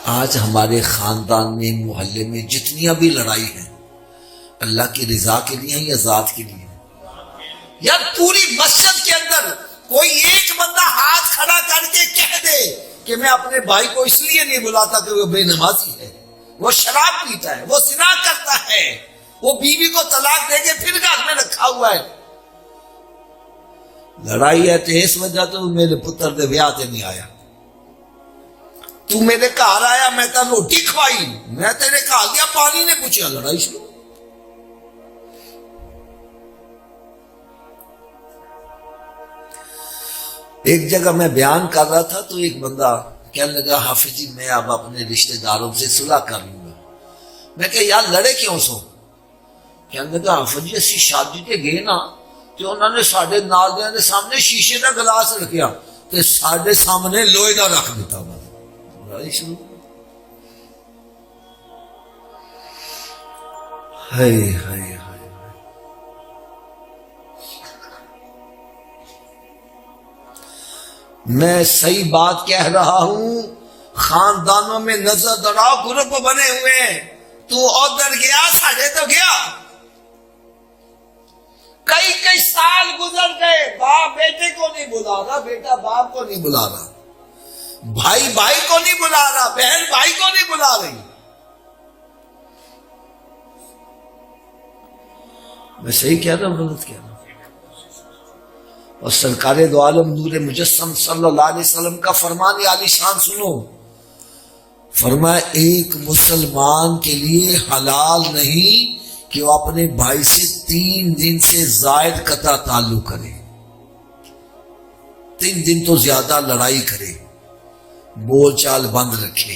آج ہمارے خاندان میں محلے میں جتنیاں بھی لڑائی ہیں اللہ کی رضا کے لیے ہیں یا ذات کے لیے ہیں؟ یا پوری مسجد کے اندر کوئی ایک بندہ ہاتھ کھڑا کر کے کہہ دے کہ میں اپنے بھائی کو اس لیے نہیں بلاتا کہ وہ بے نمازی ہے، وہ شراب پیتا ہے، وہ زنا کرتا ہے، وہ بیوی کو طلاق دے کے پھر گھر میں رکھا ہوا ہے، لڑائی ہے تو اس وجہ تو میرے پتر دے بیاہ تے نہیں آیا، تو میرے گھر آیا میں تے روٹی کھوائی، میں تیرے گھر دیا پانی نے پوچھا، لڑائی شروع۔ ایک جگہ میں بیان کر رہا تھا تو ایک بندہ کہنے لگا حافظ جی میں اب اپنے رشتہ داروں سے صلح کر لوں گا۔ میں کہ یار لڑے کیوں سو؟ کہنے لگا حافظ جی اسی شادی تے گئے نا تو انہوں نے ساڈے نال دیاں دے سامنے شیشے دا گلاس رکھیا تے ساڈے سامنے لوہے دا رکھ دیتا، لڑائی شروع۔ ہائے ہائے ہائے، میں صحیح بات کہہ رہا ہوں، خاندانوں میں نظر دوڑاؤ گروپ بنے ہوئے ہیں، تو ادھر گیا ساڑھے تو گیا، کئی سال گزر گئے، باپ بیٹے کو نہیں بلا رہا، بیٹا باپ کو نہیں بلا رہا، بھائی بھائی کو نہیں بلا رہا، بہن بھائی کو نہیں بلا رہی۔ میں صحیح کہہ رہا ہوں غلط کہہ رہا ہوں؟ اور سرکار دو عالم نور مجسم صلی اللہ علیہ وسلم کا فرمان عالی شان سنو، فرمایا ایک مسلمان کے لیے حلال نہیں کہ وہ اپنے بھائی سے 3 دن سے زائد قطع تعلق کرے، 3 دن تو زیادہ لڑائی کرے، بول چال بند رکھے،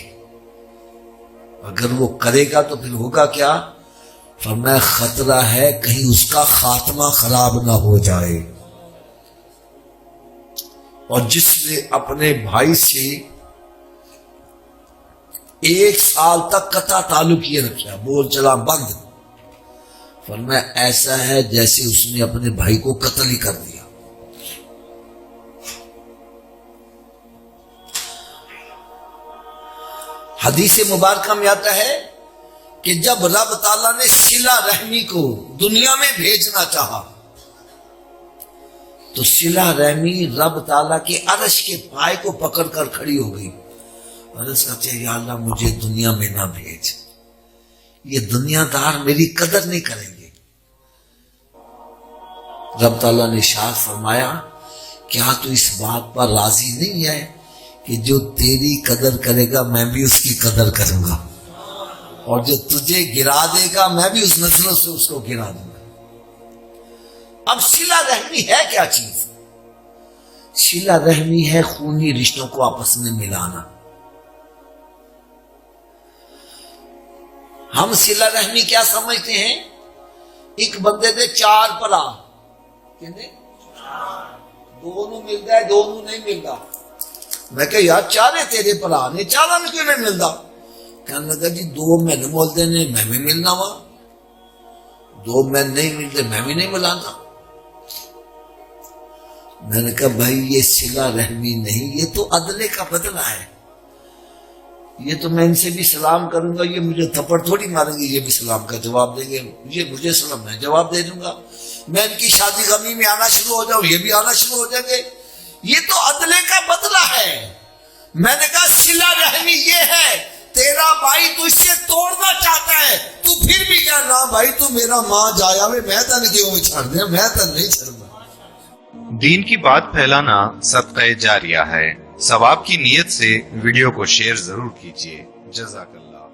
اگر وہ کرے گا تو پھر ہوگا کیا؟ فرمایا خطرہ ہے کہیں اس کا خاتمہ خراب نہ ہو جائے۔ اور جس نے اپنے بھائی سے 1 سال تک قطع تعلق یہ رکھا، بول چلا بند، فرمایا ایسا ہے جیسے اس نے اپنے بھائی کو قتل ہی کر دیا۔ حدیث مبارکہ میں آتا ہے کہ جب رب تعالیٰ نے صلہ رحمی کو دنیا میں بھیجنا چاہا تو صلہ رحمی رب تعالیٰ کے عرش کے پائے کو پکڑ کر کھڑی ہو گئی، عرش کہتے ہیں یا اللہ مجھے دنیا میں نہ بھیج، یہ دنیا دار میری قدر نہیں کریں گے۔ رب تعالیٰ نے ارشاد فرمایا کیا تو اس بات پر راضی نہیں ہے کہ جو تیری قدر کرے گا میں بھی اس کی قدر کروں گا، اور جو تجھے گرا دے گا میں بھی اس نظروں سے اس کو گرا دوں گا۔ اب صلہ رحمی ہے کیا چیز؟ صلہ رحمی ہے خونی رشتوں کو آپس میں ملانا۔ ہم صلہ رحمی کیا سمجھتے ہیں؟ ایک بندے دے 4 بھرا، دونوں ملتا ہے دونوں نہیں ملتا، میں کہ یار 4 تیرے بھرا نے 4 میں کیوں نہیں ملتا؟ کہنے لگا جی 2 میں بولتے نے میں بھی ملنا وا، 2 میں نہیں ملتے میں بھی نہیں ملانا۔ میں نے کہا بھائی یہ صلہ رحمی نہیں، یہ تو عدلے کا بدلہ ہے، یہ تو میں ان سے بھی سلام کروں گا، یہ مجھے تھپڑ تھوڑی ماریں گے، یہ بھی سلام کا جواب دیں گے، یہ مجھے سلام میں جواب دے دوں گا، میں ان کی شادی غمی میں آنا شروع ہو جاؤں یہ بھی آنا شروع ہو جائیں گے، یہ تو عدلے کا بدلہ ہے۔ میں نے کہا صلہ رحمی یہ ہے تیرا بھائی تجھ سے توڑنا چاہتا ہے تو پھر بھی کہنا بھائی تو میرا ماں جایا میں تن کیوں چھڑ دیا، میں تن نہیں چھڑنا۔ دین کی بات پھیلانا صدقہ جاریہ ہے، ثواب کی نیت سے ویڈیو کو شیئر ضرور کیجیے۔ جزاک اللہ۔